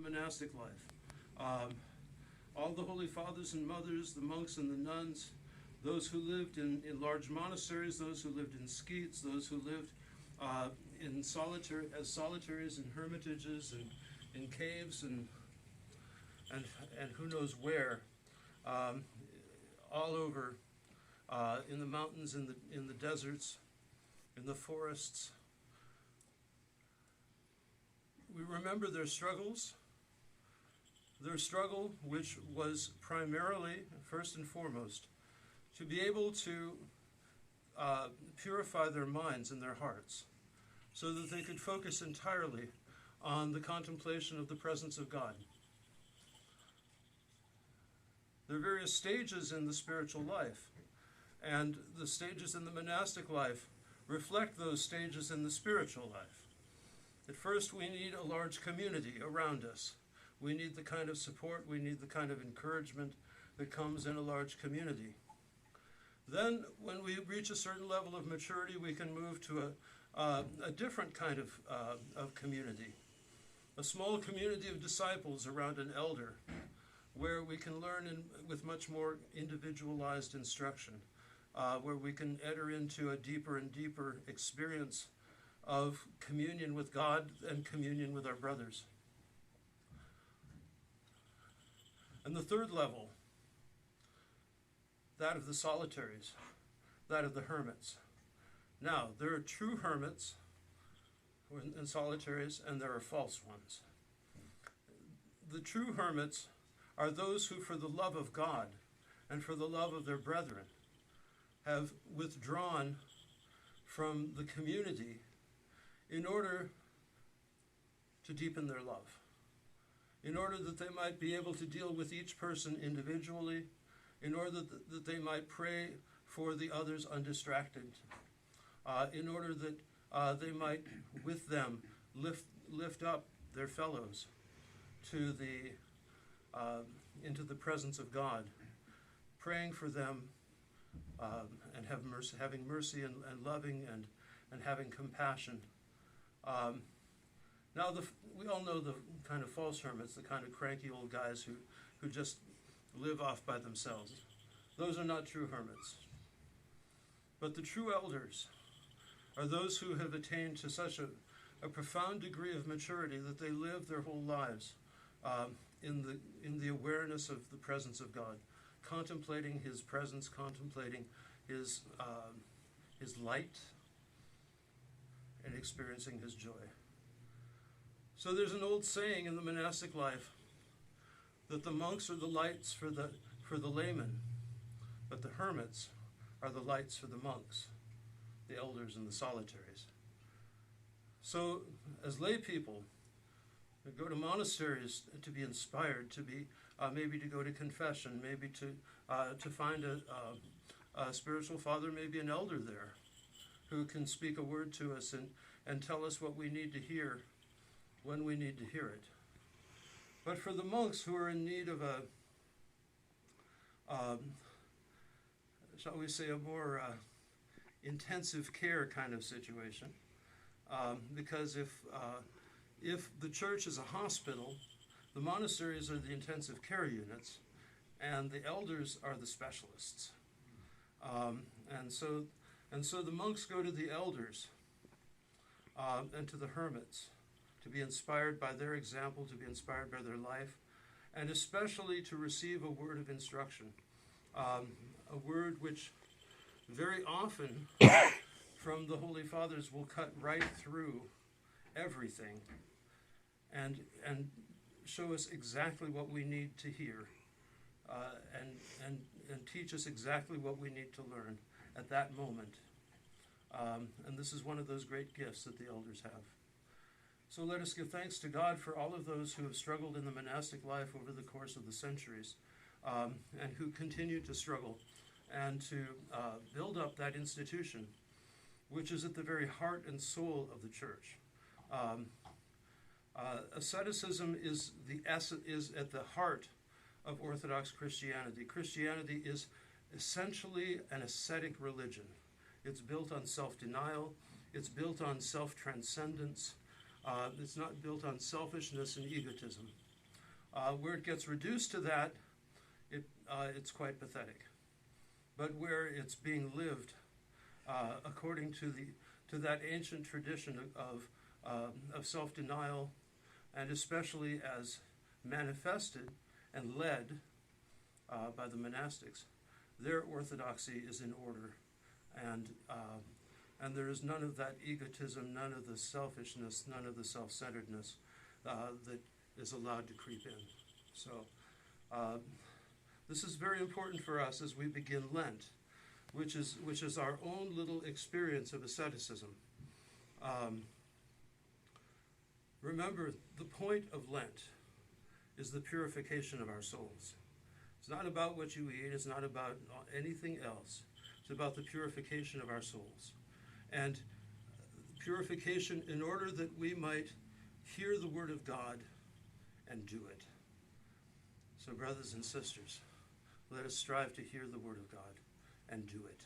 monastic life. All the holy fathers and mothers, the monks and the nuns, those who lived in large monasteries, those who lived in skeets, those who lived in solitaries and hermitages and in caves and who knows where, all over, in the mountains, in the deserts, in the forests. We remember their struggles. Their struggle, which was primarily, first and foremost, to be able to purify their minds and their hearts so that they could focus entirely on the contemplation of the presence of God. There are various stages in the spiritual life, and the stages in the monastic life reflect those stages in the spiritual life. At first, we need a large community around us. We need the kind of support, we need the kind of encouragement that comes in a large community. Then, when we reach a certain level of maturity, we can move to a different kind of community. A small community of disciples around an elder, where we can learn with much more individualized instruction, where we can enter into a deeper and deeper experience of communion with God and communion with our brothers. And the third level, that of the solitaries, that of the hermits. Now, there are true hermits and solitaries, and there are false ones. The true hermits are those who, for the love of God and for the love of their brethren, have withdrawn from the community in order to deepen their love, in order that they might be able to deal with each person individually, in order that they might pray for the others undistracted, in order that they might, with them, lift up their fellows to into the presence of God, praying for them and having mercy and loving and having compassion. Now, we all know the kind of false hermits, the kind of cranky old guys who just live off by themselves. Those are not true hermits. But the true elders are those who have attained to such a profound degree of maturity that they live their whole lives in the awareness of the presence of God, contemplating His presence, contemplating His light, and experiencing His joy. So there's an old saying in the monastic life that the monks are the lights for the laymen, but the hermits are the lights for the monks, the elders and the solitaries. So as lay people, we go to monasteries to be inspired, to be maybe to go to confession, maybe to find a spiritual father, maybe an elder there, who can speak a word to us and tell us what we need to hear when we need to hear it. But for the monks who are in need of shall we say, a more intensive care kind of situation, because if the church is a hospital, the monasteries are the intensive care units, and the elders are the specialists. And so the monks go to the elders and to the hermits to be inspired by their example, to be inspired by their life, and especially to receive a word of instruction, a word which very often from the Holy Fathers will cut right through everything and show us exactly what we need to hear, and teach us exactly what we need to learn at that moment. And this is one of those great gifts that the elders have. So let us give thanks to God for all of those who have struggled in the monastic life over the course of the centuries, and who continue to struggle and to build up that institution, which is at the very heart and soul of the church. Asceticism is at the heart of Orthodox Christianity. Christianity is essentially an ascetic religion. It's built on self-denial. It's built on self-transcendence. It's not built on selfishness and egotism. Where it gets reduced to that, it's quite pathetic. But where it's being lived according to that ancient tradition of self-denial, and especially as manifested and led by the monastics, their orthodoxy is in order, and there is none of that egotism, none of the selfishness, none of the self-centeredness that is allowed to creep in. So this is very important for us as we begin Lent, which is our own little experience of asceticism. Remember, the point of Lent is the purification of our souls. It's not about what you eat. It's not about anything else. It's about the purification of our souls. And purification in order that we might hear the word of God and do it. So brothers and sisters, let us strive to hear the word of God and do it.